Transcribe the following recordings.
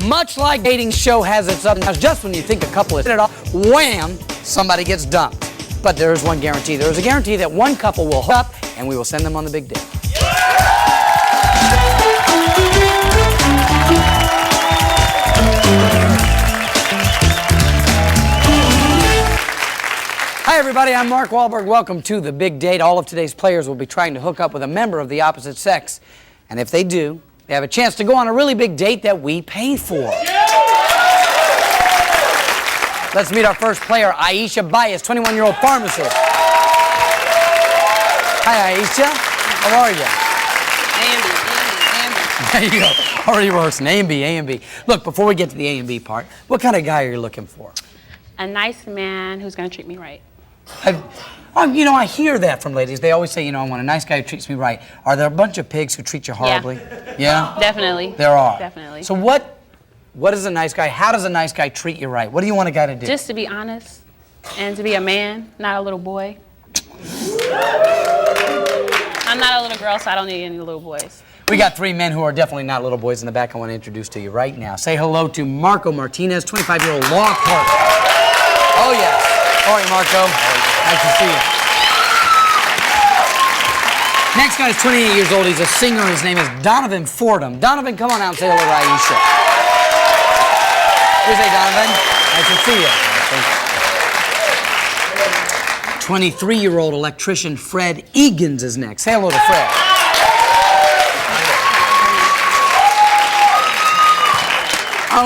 Much like dating show has its ups and downs, just when you think a couple is hit it off, wham, somebody gets dumped. But there is one guarantee. There is a guarantee that one couple will hook up and we will send them on the big date. Hi everybody, I'm Mark Wahlberg. Welcome to The Big Date. All of today's players will be trying to hook up with a member of the opposite sex. And if they do, they have a chance to go on a really big date that we pay for. Let's meet our first player, Aisha, 21-year-old pharmacist. Hi Aisha, how are you? There you go, already rehearsing, A and B. Look, before we get to the A and B part, what kind of guy are you looking for? A nice man who's gonna treat me right. You know, I hear that from ladies. They always say, you know, I want a nice guy who treats me right. Are there a bunch of pigs who treat you horribly? Yeah? Definitely. There are? Definitely. So what is a nice guy? How does a nice guy treat you right? What do you want a guy to do? Just to be honest and to be a man, not a little boy. I'm not a little girl, so I don't need any little boys. We got 3 men who are definitely not little boys in the back I want to introduce to you right now. Say hello to Marco Martinez, 25-year-old law clerk. Oh, yes. How are you, Marco? Nice to see you. Next guy is 28 years old. He's a singer. His name is Donovan Fordham. Donovan, come on out and say hello to Aisha. Here's Donovan. Nice to see you. Thank you. 23-year-old electrician Fred Egan's is next. Say hello to Fred.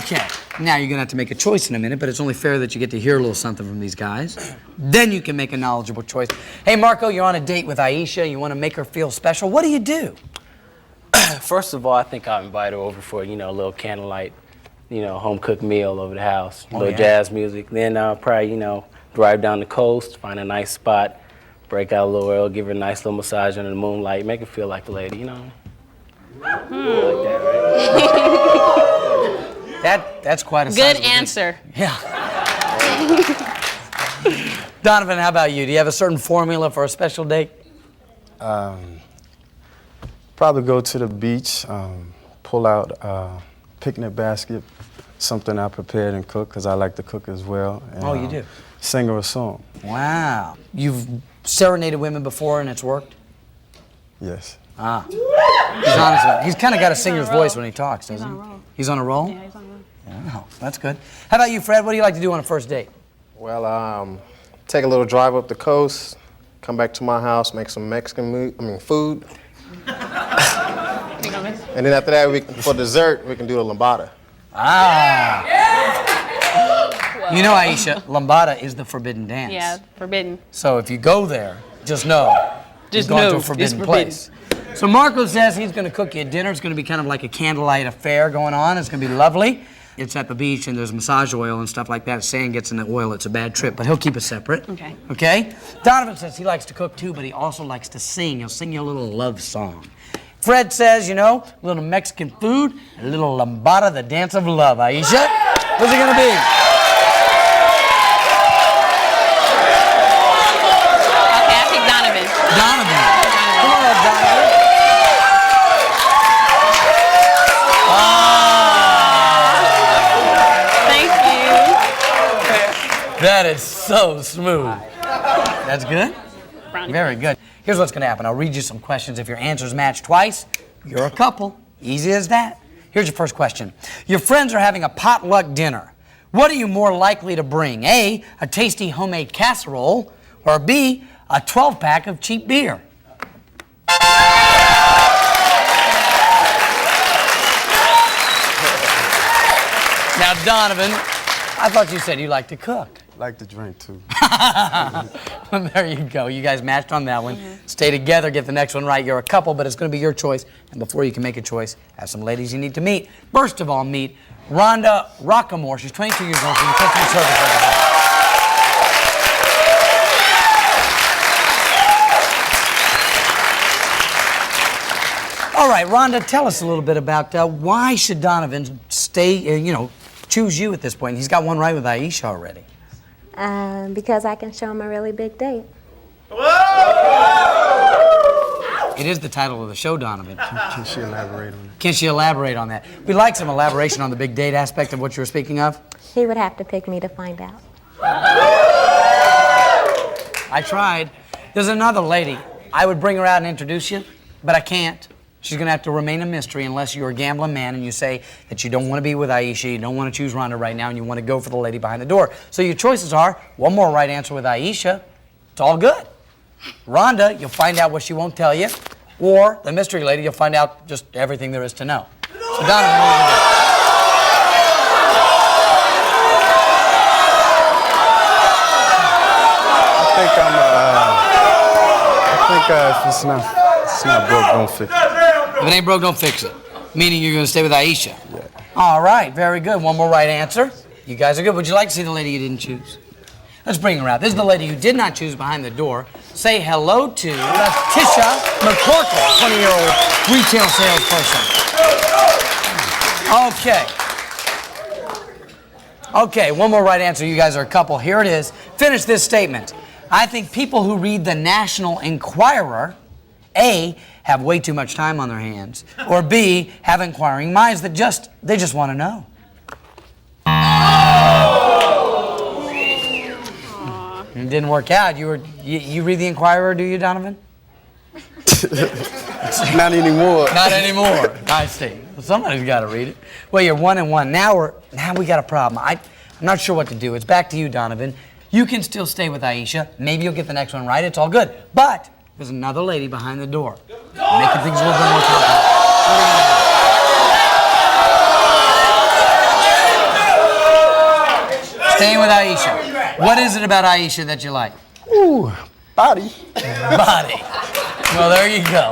Okay. Now you're going to have to make a choice in a minute, but it's only fair that you get to hear a little something from these guys. Then you can make a knowledgeable choice. Hey, Marco, you're on a date with Aisha. You want to make her feel special. What do you do? First of all, I think I'll invite her over for, you know, a little candlelight, you know, home-cooked meal over the house, a little jazz music. Then I'll probably, you know, drive down the coast, find a nice spot, break out a little oil, give her a nice little massage under the moonlight, make her feel like a lady, you know. Like that, right? That's quite a good answer. Yeah. Donovan, how about you? Do you have a certain formula for a special date? Probably go to the beach, pull out a picnic basket, something I prepared and cooked because I like to cook as well. And, oh, you do? Sing her a song. Wow. You've serenaded women before and it's worked? Yes. Ah. He's honest about it. He's kind of got a singer's voice when he talks, doesn't he? He's on a roll? Yeah, he's on a roll. Oh, that's good. How about you, Fred? What do you like to do on a first date? Well, take a little drive up the coast, come back to my house, make some food. And then after that, for dessert, we can do the lambada. Ah. You know, Aisha, lambada is the forbidden dance. Yeah, forbidden. So if you go there, just know you're going to a forbidden place. So Marco says he's going to cook you a dinner. It's going to be kind of like a candlelight affair going on. It's going to be lovely. It's at the beach and there's massage oil and stuff like that. If sand gets in the oil, it's a bad trip, but he'll keep it separate. Okay. Okay? Donovan says he likes to cook too, but he also likes to sing. He'll sing you a little love song. Fred says, you know, a little Mexican food, a little lambada, the dance of love. Aisha, what's it going to be? Okay, I pick Donovan. Donovan. Come on up, Donovan. That is so smooth. That's good? Very good. Here's what's going to happen. I'll read you some questions. If your answers match twice, you're a couple. Easy as that. Here's your first question. Your friends are having a potluck dinner. What are you more likely to bring? A tasty homemade casserole, or B, a 12-pack of cheap beer? Now, Donovan, I thought you said you like to cook. Like to drink, too. Well, there you go. You guys matched on that one. Stay together, get the next one right. You're a couple, but it's going to be your choice. And before you can make a choice, have some ladies you need to meet. First of all, meet Rhonda Rockamore. She's 22 years old. She's in customer service. All right, Rhonda, tell us a little bit about why should Donovan choose you at this point? He's got one right with Aisha already. Because I can show him a really big date. It is the title of the show, Donovan. Can she elaborate on that? Can she elaborate on that? We'd like some elaboration on the big date aspect of what you were speaking of. He would have to pick me to find out. I tried. There's another lady. I would bring her out and introduce you, but I can't. She's going to have to remain a mystery unless you're a gambling man and you say that you don't want to be with Aisha, you don't want to choose Rhonda right now, and you want to go for the lady behind the door. So your choices are one more right answer with Aisha. It's all good. Rhonda, you'll find out what she won't tell you. Or the mystery lady, you'll find out just everything there is to know. So Donovan, what do you do? If it's not broke, don't fix it. If it ain't broke, don't fix it. Meaning you're going to stay with Aisha. Yeah. All right, very good. One more right answer. You guys are good. Would you like to see the lady you didn't choose? Let's bring her out. This is the lady you did not choose behind the door. Say hello to Letitia McCorkle, 20-year-old retail salesperson. Okay, one more right answer. You guys are a couple. Here it is. Finish this statement. I think people who read the National Enquirer, A, have way too much time on their hands, or B, have inquiring minds that just want to know. It didn't work out. You read the Enquirer, do you, Donovan? Not anymore. Not anymore. I see. Well, somebody's got to read it. Well, you're 1-1. Now we got a problem. I'm not sure what to do. It's back to you, Donovan. You can still stay with Aisha. Maybe you'll get the next one right. It's all good. But there's another lady behind the door, making things a little bit more complicated. Staying with Aisha. What is it about Aisha that you like? Ooh, body. Body. Well, there you go.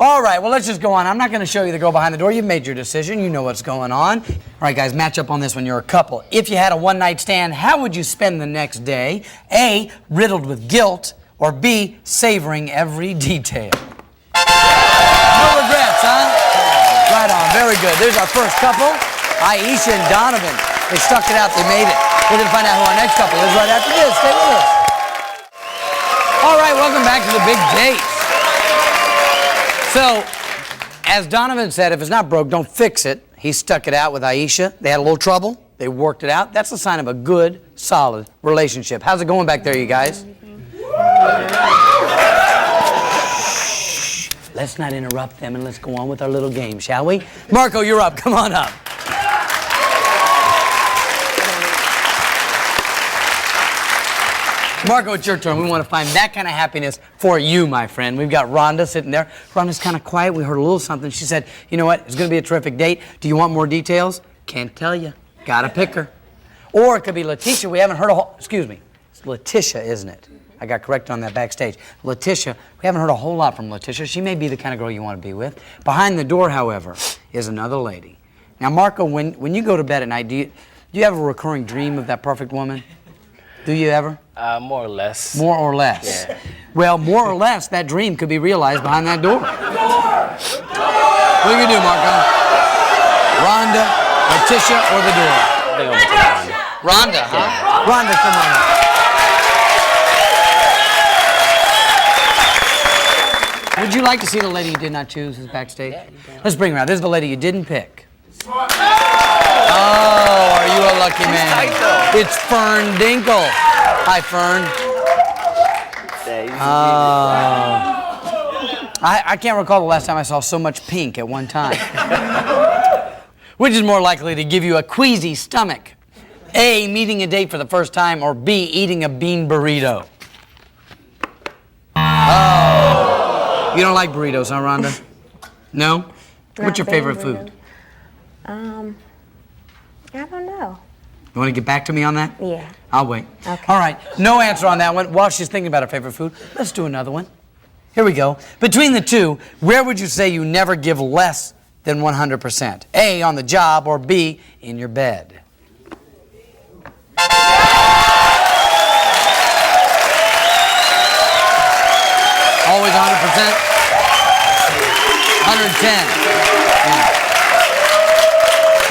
All right, well, let's just go on. I'm not going to show you the girl behind the door. You've made your decision. You know what's going on. All right, guys, match up on this one. You're a couple. If you had a one-night stand, how would you spend the next day? A, riddled with guilt, or B, savoring every detail? No regrets, huh? Right on. Very good. There's our first couple, Aisha and Donovan. They stuck it out. They made it. We're going to find out who our next couple is right after this. Stay with us. All right, welcome back to the big date. So, as Donovan said, if it's not broke, don't fix it. He stuck it out with Aisha. They had a little trouble. They worked it out. That's a sign of a good, solid relationship. How's it going back there, you guys? Let's not interrupt them and let's go on with our little game, shall we? Marco, you're up. Come on up. Marco, it's your turn. We want to find that kind of happiness for you, my friend. We've got Rhonda sitting there. Rhonda's kind of quiet. We heard a little something. She said, you know what? It's going to be a terrific date. Do you want more details? Can't tell you. Got to pick her. Or it could be Letitia. We haven't heard a whole... Excuse me. It's Letitia, isn't it? I got corrected on that backstage. Letitia. We haven't heard a whole lot from Letitia. She may be the kind of girl you want to be with. Behind the door, however, is another lady. Now, Marco, when you go to bed at night, do you have a recurring dream of that perfect woman? Do you ever? More or less. More or less? Yeah. Well, more or less, that dream could be realized behind that door. What are you going to do, Marco? Rhonda, Letitia, or the door? I think I'm with Rhonda. Rhonda, huh? Rhonda, come on up. Would you like to see the lady you did not choose as backstage? Let's bring her out. This is the lady you didn't pick. Oh, are you a lucky man? It's Fern Dinkle. Hi, Fern. I can't recall the last time I saw so much pink at one time. Which is more likely to give you a queasy stomach? A, meeting a date for the first time, or B, eating a bean burrito? Oh. You don't like burritos, huh, Rhonda? No? What's your favorite food? I don't know. You want to get back to me on that? Yeah. I'll wait. Okay. All right. No answer on that one. While she's thinking about her favorite food, let's do another one. Here we go. Between the two, where would you say you never give less than 100%? A, on the job, or B, in your bed? Always 100%? 110. Yeah.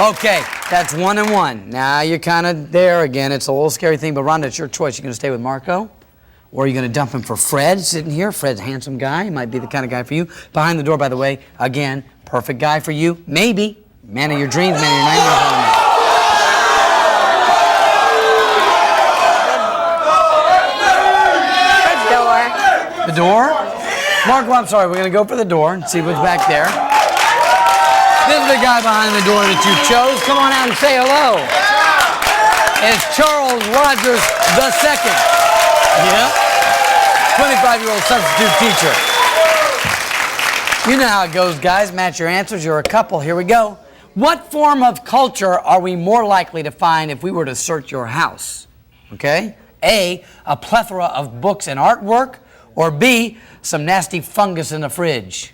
Okay, that's 1-1. Now you're kind of there again. It's a little scary thing, but Rhonda, it's your choice. You going to stay with Marco Or are you going to dump him for Fred sitting here? Fred's a handsome guy. He might be the kind of guy for you. Behind the door, by the way, again, perfect guy for you. Maybe. Man of your dreams, man of your nightmares. The door? Marco, I'm sorry, we're going to go for the door and see what's back there. This is the guy behind the door that you chose. Come on out and say hello. It's Charles Rogers II. Yeah? 25-year-old substitute teacher. You know how it goes, guys. Match your answers. You're a couple. Here we go. What form of culture are we more likely to find if we were to search your house? Okay? A plethora of books and artwork. Or B, some nasty fungus in the fridge.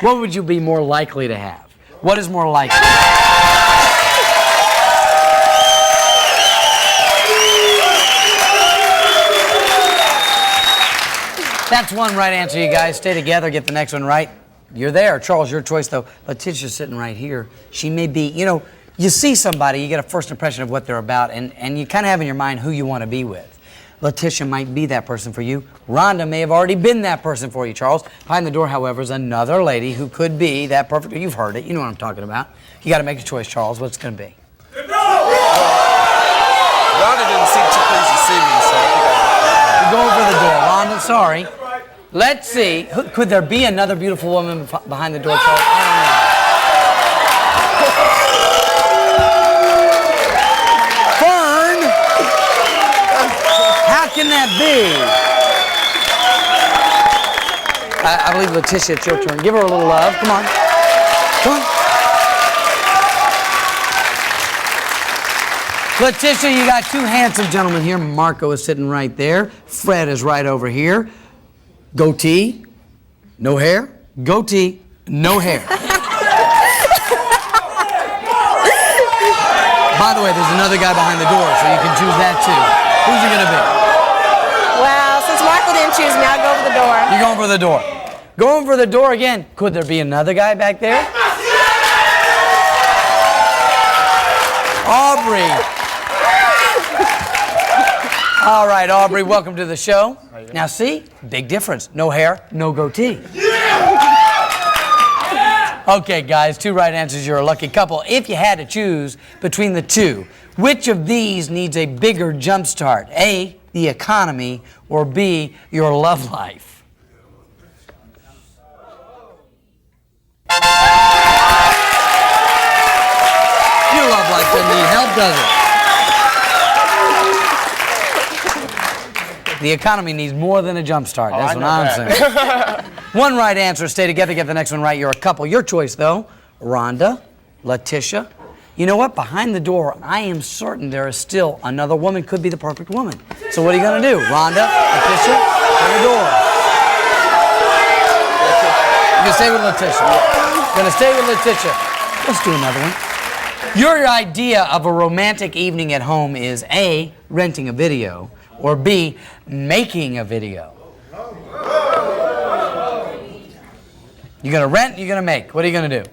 What would you be more likely to have? What is more likely? That's one right answer, you guys. Stay together, get the next one right. You're there. Charles, your choice, though. Letitia's sitting right here. She may be, you see somebody, you get a first impression of what they're about, and you kind of have in your mind who you want to be with. Letitia might be that person for you. Rhonda may have already been that person for you, Charles. Behind the door, however, is another lady who could be that perfect. You've heard it. You know what I'm talking about. You got to make a choice, Charles. What's it going to be? Rhonda didn't seem too pleased to see me, so I think You're going for the door. Rhonda, sorry. Let's see. Could there be another beautiful woman behind the door, Charles? I don't know. How can that be? I believe, Letitia, it's your turn. Give her a little love. Come on. Come on. Letitia, you got two handsome gentlemen here. Marco is sitting right there. Fred is right over here. Goatee, no hair. Goatee, no hair. By the way, there's another guy behind the door, so you can choose that too. Who's it going to be? Well, since Marco didn't choose me, I'll go for the door. You're going for the door. Going for the door again. Could there be another guy back there? Aubrey. All right, Aubrey, welcome to the show. Now see, big difference. No hair, no goatee. Okay, guys, two right answers. You're a lucky couple. If you had to choose between the two, which of these needs a bigger jump start? A, the economy, or B, your love life? Your love life doesn't need help, does it? The economy needs more than a jump start. That's what I'm saying. One right answer. Stay together, get the next one right. You're a couple. Your choice, though, Rhonda, Letitia. You know what? Behind the door, I am certain there is still another woman. Could be the perfect woman. So what are you going to do? Rhonda, Letitia, to the door. You're going to stay with Letitia. You're going to stay with Letitia. Let's do another one. Your idea of a romantic evening at home is A, renting a video, or B, making a video. You're going to rent, you're going to make. What are you going to do?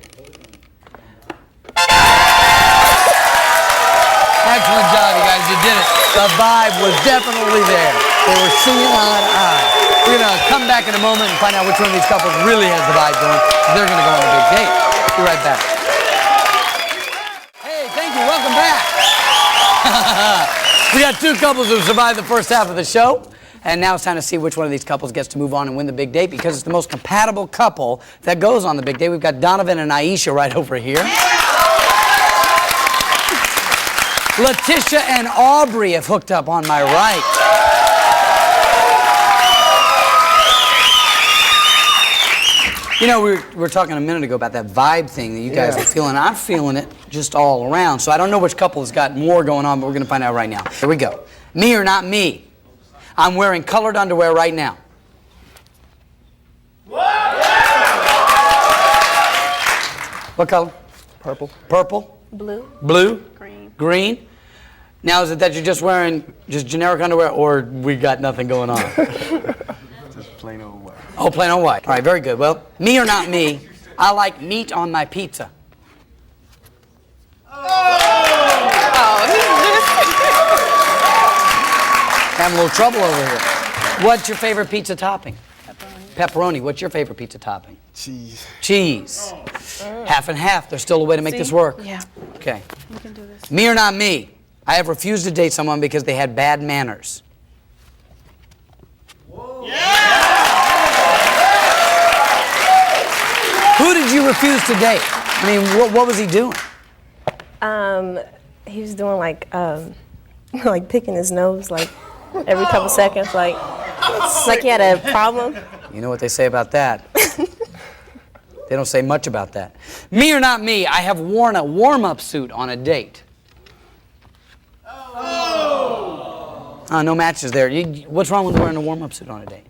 Excellent job, you guys. You did it. The vibe was definitely there. They were seeing eye to eye. We're going to come back in a moment and find out which one of these couples really has the vibe going. They're going to go on a big date. Be right back. Hey, thank you. Welcome back. We got two couples who survived the first half of the show. And now it's time to see which one of these couples gets to move on and win the big date, because it's the most compatible couple that goes on the big date. We've got Donovan and Aisha right over here. Letitia and Aubrey have hooked up on my right. You know, we were talking a minute ago about that vibe thing that you guys are feeling. I'm feeling it just all around. So I don't know which couple has got more going on, but we're going to find out right now. Here we go. Me or not me? I'm wearing colored underwear right now. What color? Purple. Purple? Blue. Blue? Green. Green? Now, is it that you're just wearing just generic underwear, or we got nothing going on? Just plain old white. Oh, plain old white. All right, very good. Well, me or not me, I like meat on my pizza. Having a little trouble over here. What's your favorite pizza topping? Pepperoni. What's your favorite pizza topping? Cheese. Cheese. Half and half. There's still a way to make this work. Yeah. Okay. We can do this. Me or not me? I have refused to date someone because they had bad manners. Who did you refuse to date? I mean, what was he doing? He was doing like like picking his nose like every couple seconds, like it's like he had a problem. You know what they say about that? They don't say much about that. Me or not me, I have worn a warm-up suit on a date. Oh, no matches there. What's wrong with wearing a warm-up suit on a date?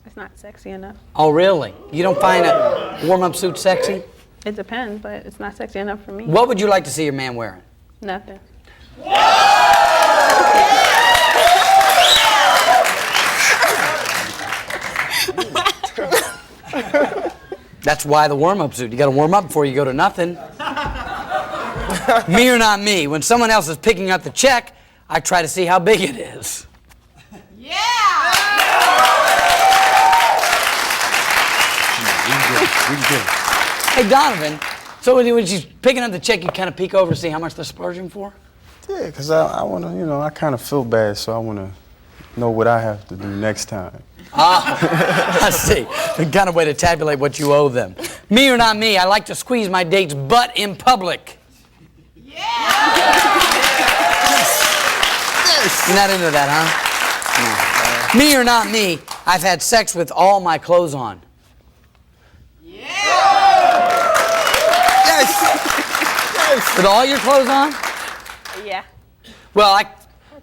It's not sexy enough. Oh, really? You don't find a warm-up suit sexy? It depends, but it's not sexy enough for me. What would you like to see your man wearing? Nothing. That's why the warm-up suit. You got to warm up before you go to nothing. Me or not me? When someone else is picking up the check, I try to see how big it is. Hey, Donovan, so when she's picking up the check, you kind of peek over to see how much they're splurging for? Yeah, because I want to, I kind of feel bad, so I want to know what I have to do next time. I see. The kind of way to tabulate what you owe them. Me or not me, I like to squeeze my date's butt in public. You're not into that, huh? No. Me or not me, I've had sex with all my clothes on. With all your clothes on? Yeah. Well,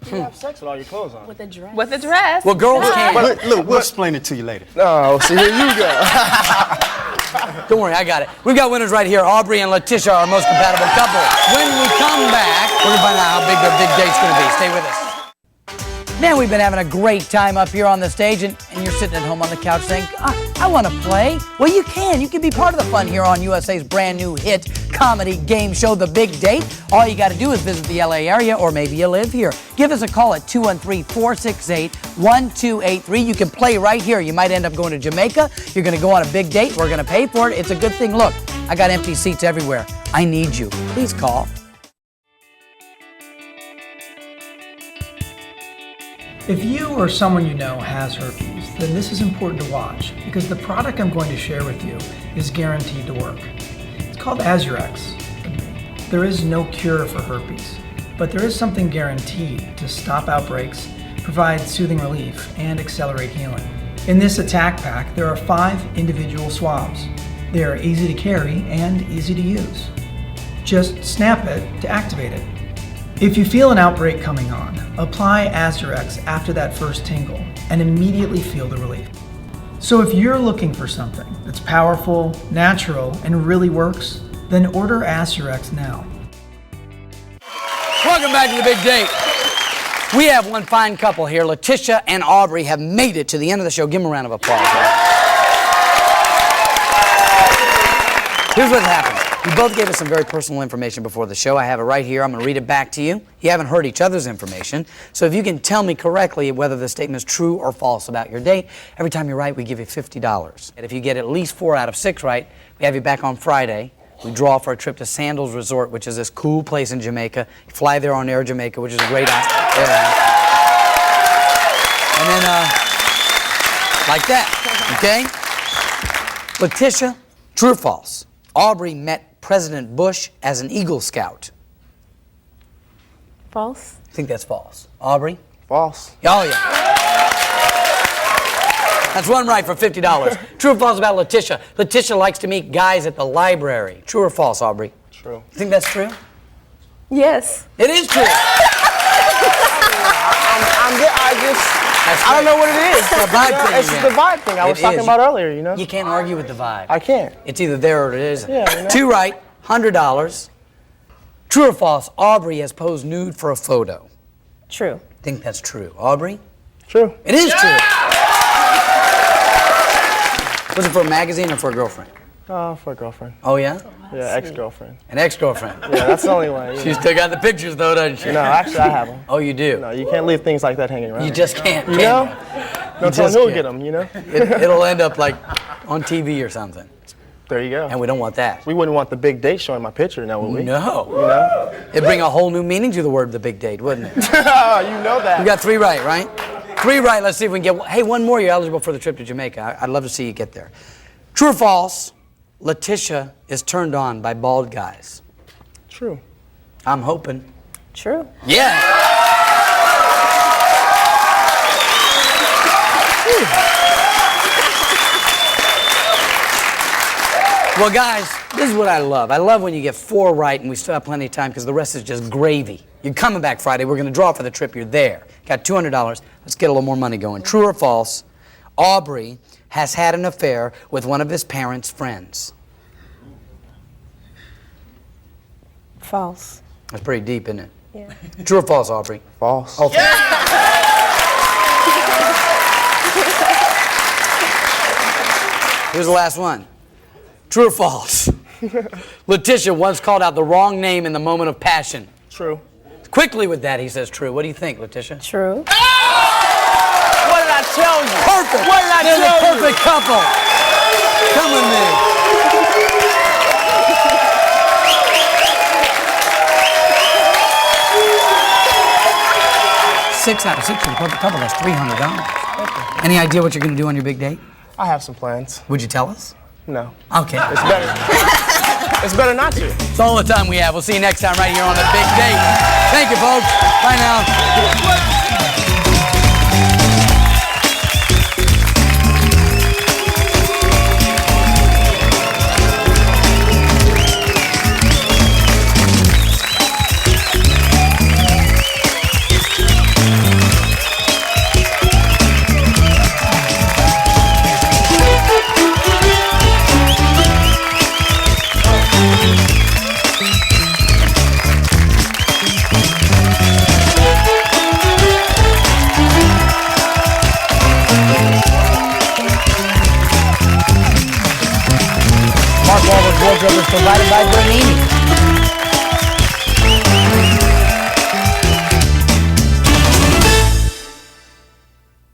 You have sex with all your clothes on. With a dress. With a dress. Well, girls can't. Look, we'll explain it to you later. Oh, see, here you go. Don't worry, I got it. We've got winners right here. Aubrey and Letitia, our most compatible couple. When we come back, we're going to find out how big their big date's going to be. Stay with us. Man, we've been having a great time up here on the stage, and you're sitting at home on the couch saying, I want to play. Well, you can. You can be part of the fun here on USA's brand new hit comedy game show, The Big Date. All you got to do is visit the LA area, or maybe you live here. Give us a call at 213-468-1283. You can play right here. You might end up going to Jamaica. You're going to go on a big date. We're going to pay for it. It's a good thing. Look, I got empty seats everywhere. I need you. Please call. If you or someone you know has herpes, then this is important to watch because the product I'm going to share with you is guaranteed to work. It's called Azzurx. There is no cure for herpes, but there is something guaranteed to stop outbreaks, provide soothing relief, and accelerate healing. In this attack pack, there are 5 individual swabs. They are easy to carry and easy to use. Just snap it to activate it. If you feel an outbreak coming on, apply Azzurx after that first tingle and immediately feel the relief. So if you're looking for something that's powerful, natural, and really works, then order Azzurx now. Welcome back to The Big Date. We have one fine couple here. Letitia and Aubrey have made it to the end of the show. Give them a round of applause. Here's what happened. You both gave us some very personal information before the show. I have it right here. I'm going to read it back to you. You haven't heard each other's information. So if you can tell me correctly whether the statement is true or false about your date, every time you're right, we give you $50. And if you get at least 4 out of 6 right, we have you back on Friday. We draw for a trip to Sandals Resort, which is this cool place in Jamaica. You fly there on Air Jamaica, which is a great airline. And then, like that, okay? Letitia, true or false? Aubrey met President Bush as an Eagle Scout. False. I think that's false. Aubrey? False. Oh, yeah. That's one right for $50. True or false about Letitia? Letitia likes to meet guys at the library. True or false, Aubrey? True. You think that's true? Yes. It is true. I don't know what it is. It's the vibe thing. It's the vibe thing I was talking about earlier, you know? You can't argue with the vibe. I can't. It's either there or it isn't. Yeah, you know? 2 right, $100. True or false, Aubrey has posed nude for a photo. True. Think that's true. Aubrey? True. It is true. Was it for a magazine or for a girlfriend? For a girlfriend. Oh, yeah? Yeah, ex-girlfriend. An ex-girlfriend. Yeah, that's the only way. She still got the pictures, though, doesn't she? No, actually, I have them. Oh, you do? No, you can't leave things like that hanging around. You just can't. You know? No telling who'll get them, It'll end up like on TV or something. There you go. And we don't want that. We wouldn't want the big date showing my picture, now would we? No. You know? It'd bring a whole new meaning to the word the big date, wouldn't it? You know that. You got 3 right? 3 right. Let's see if we can get, hey, 1 more. You're eligible for the trip to Jamaica. I'd love to see you get there. True or false, Letitia is turned on by bald guys? True. I'm hoping. True. Yeah. Well, guys, this is what I love. I love when you get 4 right and we still have plenty of time because the rest is just gravy. You're coming back Friday. We're going to draw for the trip. You're there. Got $200. Let's get a little more money going. True or false, Aubrey has had an affair with one of his parents' friends? False. That's pretty deep, isn't it? Yeah. True or false, Aubrey? False. Oh, Here's the last one. True or false? Letitia once called out the wrong name in the moment of passion. True. Quickly with that, he says true. What do you think, Letitia? True. What did I tell you? Perfect. What did I They're tell the perfect couple. Come with me. 6 out of 6 for the perfect couple. That's $300. Any idea what you're going to do on your big date? I have some plans. Would you tell us? No. Okay. It's better. It's better not to. That's all the time we have. We'll see you next time right here on The Big Date. Thank you, folks. Bye now. Wardrobe is provided by Bernini.